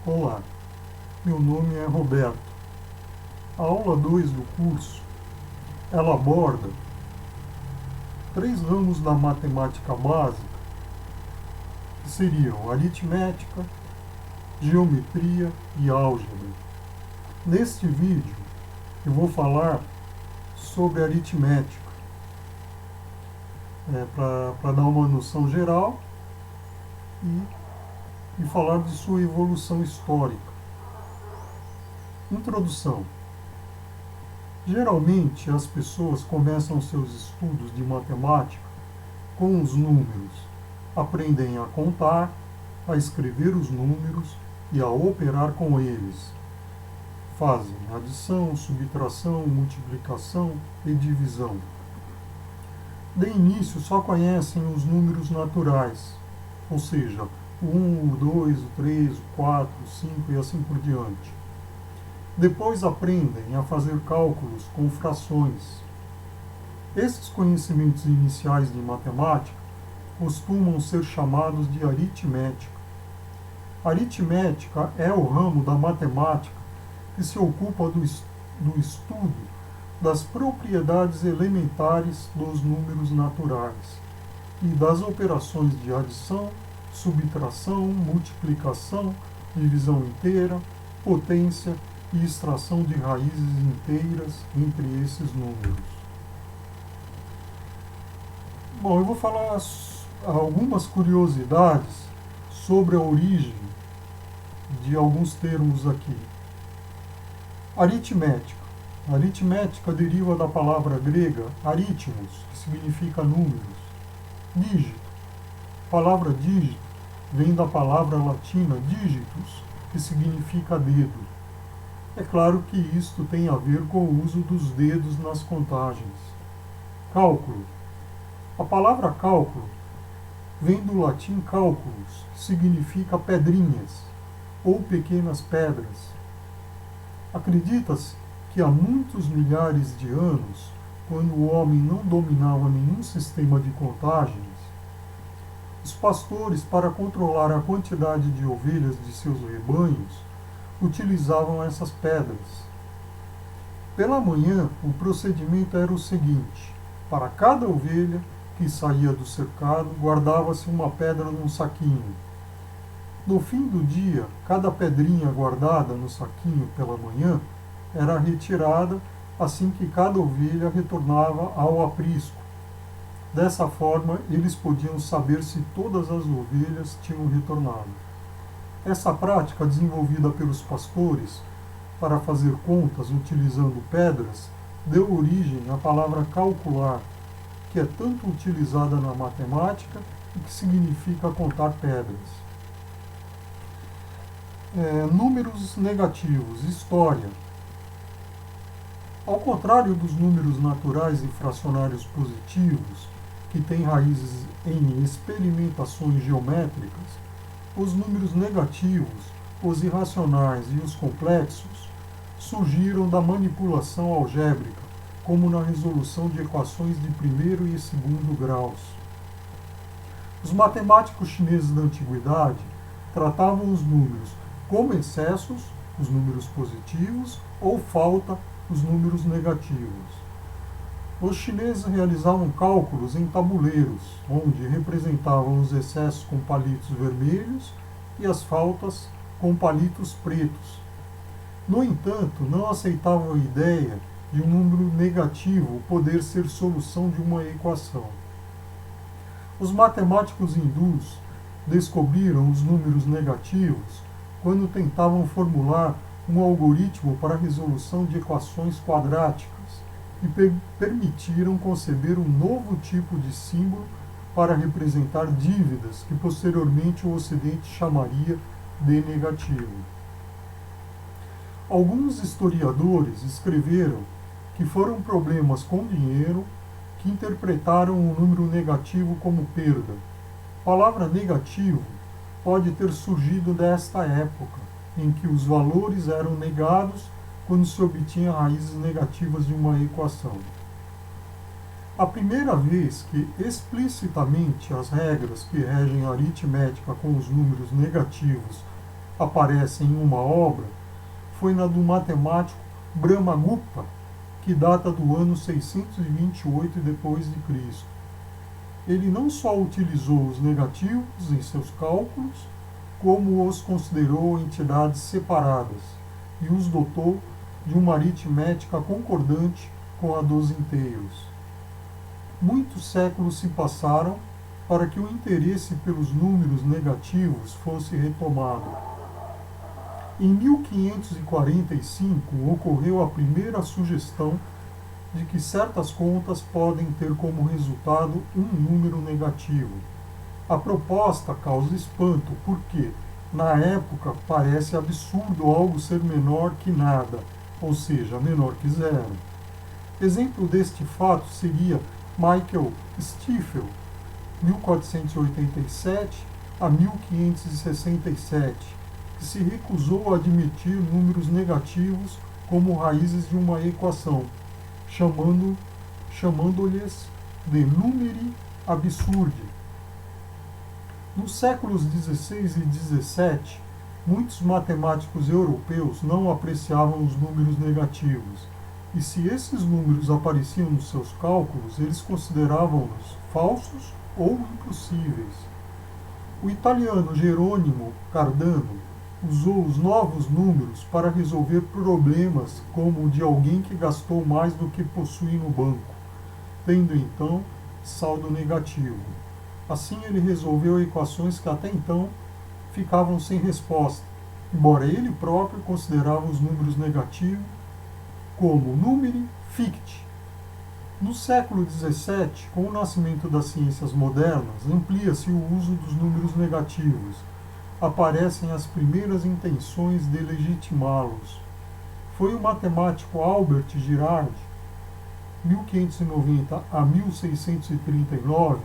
Olá, meu nome é Roberto. A aula 2 do curso, ela aborda 3 ramos da matemática básica, que seriam aritmética, geometria e álgebra. Neste vídeo, eu vou falar sobre aritmética, para dar uma noção geral e falar de sua evolução histórica. Introdução. Geralmente, as pessoas começam seus estudos de matemática com os números. Aprendem a contar, a escrever os números e a operar com eles. Fazem adição, subtração, multiplicação e divisão. De início, só conhecem os números naturais, ou seja, o 1, o 2, o 3, o 4, o 5 e assim por diante. Depois aprendem a fazer cálculos com frações. Esses conhecimentos iniciais de matemática costumam ser chamados de aritmética. Aritmética é o ramo da matemática que se ocupa do estudo das propriedades elementares dos números naturais e das operações de adição, subtração, multiplicação, divisão inteira, potência e extração de raízes inteiras entre esses números. Bom, eu vou falar algumas curiosidades sobre a origem de alguns termos aqui. Aritmética. A aritmética deriva da palavra grega aritmos, que significa números. Dígito. A palavra dígito vem da palavra latina digitus, que significa dedo. É claro que isto tem a ver com o uso dos dedos nas contagens. Cálculo. A palavra cálculo vem do latim cálculos, que significa pedrinhas ou pequenas pedras. Acredita-se que há muitos milhares de anos, quando o homem não dominava nenhum sistema de contagens, os pastores, para controlar a quantidade de ovelhas de seus rebanhos, utilizavam essas pedras. Pela manhã, o procedimento era o seguinte: para cada ovelha que saía do cercado, guardava-se uma pedra num saquinho. No fim do dia, cada pedrinha guardada no saquinho pela manhã era retirada assim que cada ovelha retornava ao aprisco. Dessa forma, eles podiam saber se todas as ovelhas tinham retornado. Essa prática, desenvolvida pelos pastores para fazer contas utilizando pedras, deu origem à palavra calcular, que é tanto utilizada na matemática e que significa contar pedras. Números negativos. História. Ao contrário dos números naturais e fracionários positivos, que têm raízes em experimentações geométricas, os números negativos, os irracionais e os complexos surgiram da manipulação algébrica, como na resolução de equações de primeiro e segundo graus. Os matemáticos chineses da antiguidade tratavam os números como excessos, os números positivos, ou falta, os números negativos. Os chineses realizavam cálculos em tabuleiros, onde representavam os excessos com palitos vermelhos e as faltas com palitos pretos. No entanto, não aceitavam a ideia de um número negativo poder ser solução de uma equação. Os matemáticos hindus descobriram os números negativos quando tentavam formular um algoritmo para a resolução de equações quadráticas e permitiram conceber um novo tipo de símbolo para representar dívidas que posteriormente o Ocidente chamaria de negativo. Alguns historiadores escreveram que foram problemas com dinheiro que interpretaram o número negativo como perda. A palavra negativo pode ter surgido desta época, em que os valores eram negados quando se obtinha raízes negativas de uma equação. A primeira vez que explicitamente as regras que regem a aritmética com os números negativos aparecem em uma obra foi na do matemático Brahmagupta, que data do ano 628 d.C. Ele não só utilizou os negativos em seus cálculos, como os considerou entidades separadas e os dotou de uma aritmética concordante com a dos inteiros. Muitos séculos se passaram para que o interesse pelos números negativos fosse retomado. Em 1545 ocorreu a primeira sugestão de que certas contas podem ter como resultado um número negativo. A proposta causa espanto porque, na época, parece absurdo algo ser menor que nada, ou seja, menor que zero. Exemplo deste fato seria Michael Stifel, 1487 a 1567, que se recusou a admitir números negativos como raízes de uma equação, chamando-lhes de numeri absurdi. Nos séculos XVI e XVII, muitos matemáticos europeus não apreciavam os números negativos, e se esses números apareciam nos seus cálculos, eles consideravam-nos falsos ou impossíveis. O italiano Jerônimo Cardano usou os novos números para resolver problemas como o de alguém que gastou mais do que possui no banco, tendo então saldo negativo. Assim ele resolveu equações que até então ficavam sem resposta, embora ele próprio considerava os números negativos como numeri ficti. No século XVII, com o nascimento das ciências modernas, amplia-se o uso dos números negativos. Aparecem as primeiras intenções de legitimá-los. Foi o matemático Albert Girard, 1590 a 1639,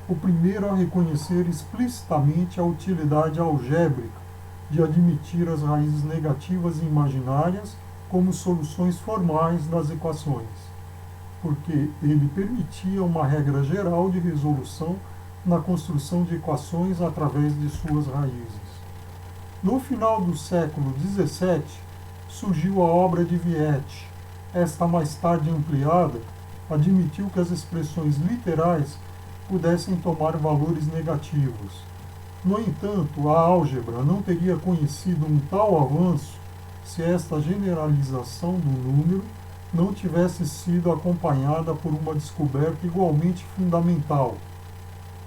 o primeiro a reconhecer explicitamente a utilidade algébrica de admitir as raízes negativas e imaginárias como soluções formais das equações, porque ele permitia uma regra geral de resolução na construção de equações através de suas raízes. No final do século XVII, surgiu a obra de Viette. Esta, mais tarde ampliada, admitiu que as expressões literais pudessem tomar valores negativos. No entanto, a álgebra não teria conhecido um tal avanço se esta generalização do número não tivesse sido acompanhada por uma descoberta igualmente fundamental,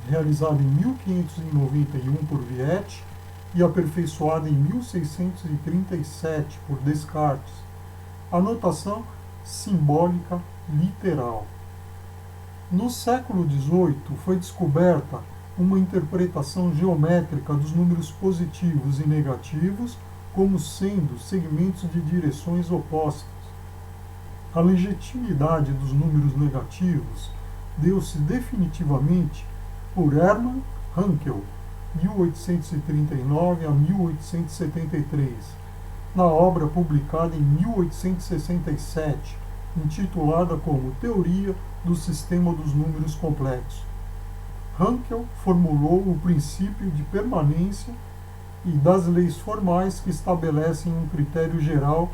realizada em 1591 por Viette e aperfeiçoada em 1637 por Descartes: a notação simbólica literal. No século XVIII foi descoberta uma interpretação geométrica dos números positivos e negativos como sendo segmentos de direções opostas. A legitimidade dos números negativos deu-se definitivamente por Hermann Hanckel, 1839 a 1873, na obra publicada em 1867, intitulada como Teoria do Sistema dos Números Complexos. Hanckel formulou o princípio de permanência e das leis formais que estabelecem um critério geral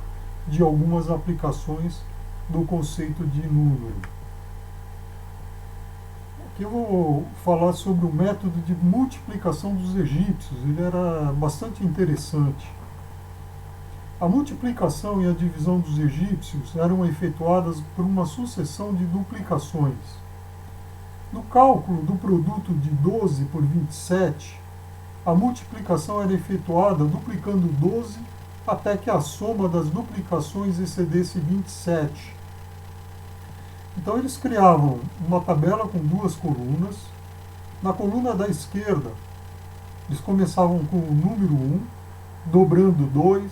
de algumas aplicações do conceito de número. Aqui eu vou falar sobre o método de multiplicação dos egípcios. Ele era bastante interessante. A multiplicação e a divisão dos egípcios eram efetuadas por uma sucessão de duplicações. No cálculo do produto de 12 por 27, a multiplicação era efetuada duplicando 12 até que a soma das duplicações excedesse 27. Então eles criavam uma tabela com duas colunas. Na coluna da esquerda, eles começavam com o número 1, dobrando 2,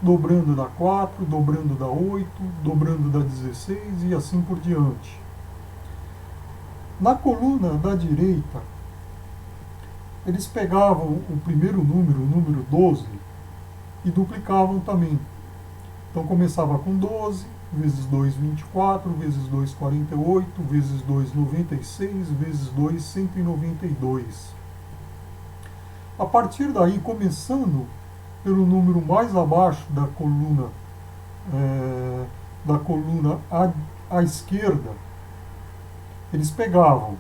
dobrando da 4, dobrando da 8, dobrando da 16 e assim por diante. Na coluna da direita, eles pegavam o primeiro número, o número 12, e duplicavam também. Então começava com 12, vezes 2, 24, vezes 2, 48, vezes 2, 96, vezes 2, 192. A partir daí, começando pelo número mais abaixo da coluna à esquerda, eles pegavam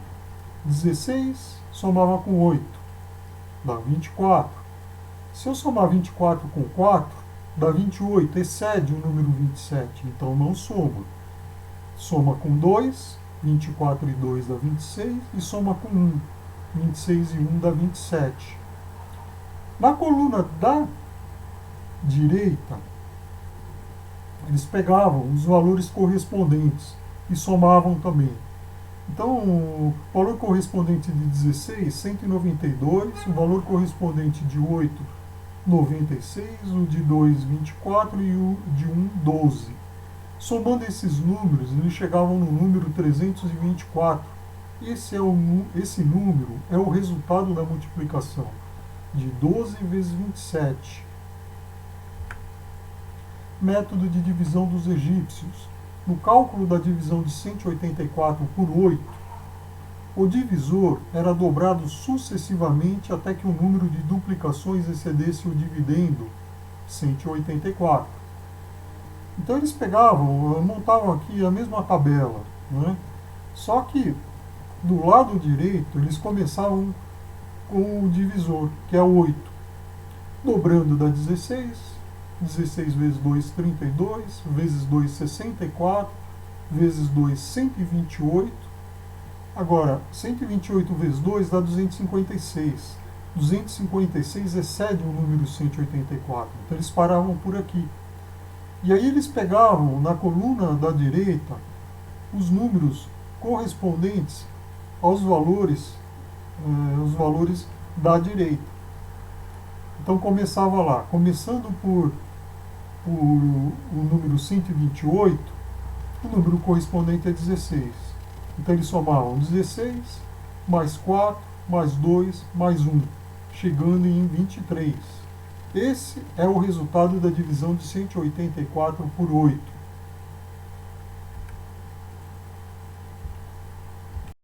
16, somava com 8, dá 24. Se eu somar 24 com 4, dá 28, excede o número 27, então não soma. Soma com 2, 24 e 2 dá 26, e soma com 1, 26 e 1 dá 27. Na coluna da direita, eles pegavam os valores correspondentes e somavam também. Então, o valor correspondente de 16, 192, o valor correspondente de 8, 96, o de 2, 24 e o de 1, 12. Somando esses números, eles chegavam no número 324. Esse número é o resultado da multiplicação de 12 vezes 27. Método de divisão dos egípcios. No cálculo da divisão de 184 por 8, o divisor era dobrado sucessivamente até que o número de duplicações excedesse o dividendo 184. Então eles montavam aqui a mesma tabela, né? Só que do lado direito eles começavam com o divisor, que é 8, dobrando da 16, 16 vezes 2, 32, vezes 2, 64, vezes 2, 128. Agora, 128 vezes 2 dá 256. 256 excede o número 184. Então eles paravam por aqui. E aí eles pegavam na coluna da direita os números correspondentes aos valores da direita. Então começava lá, começando por o número 128, o número correspondente é 16. Então eles somavam 16, mais 4, mais 2, mais 1, chegando em 23. Esse é o resultado da divisão de 184 por 8.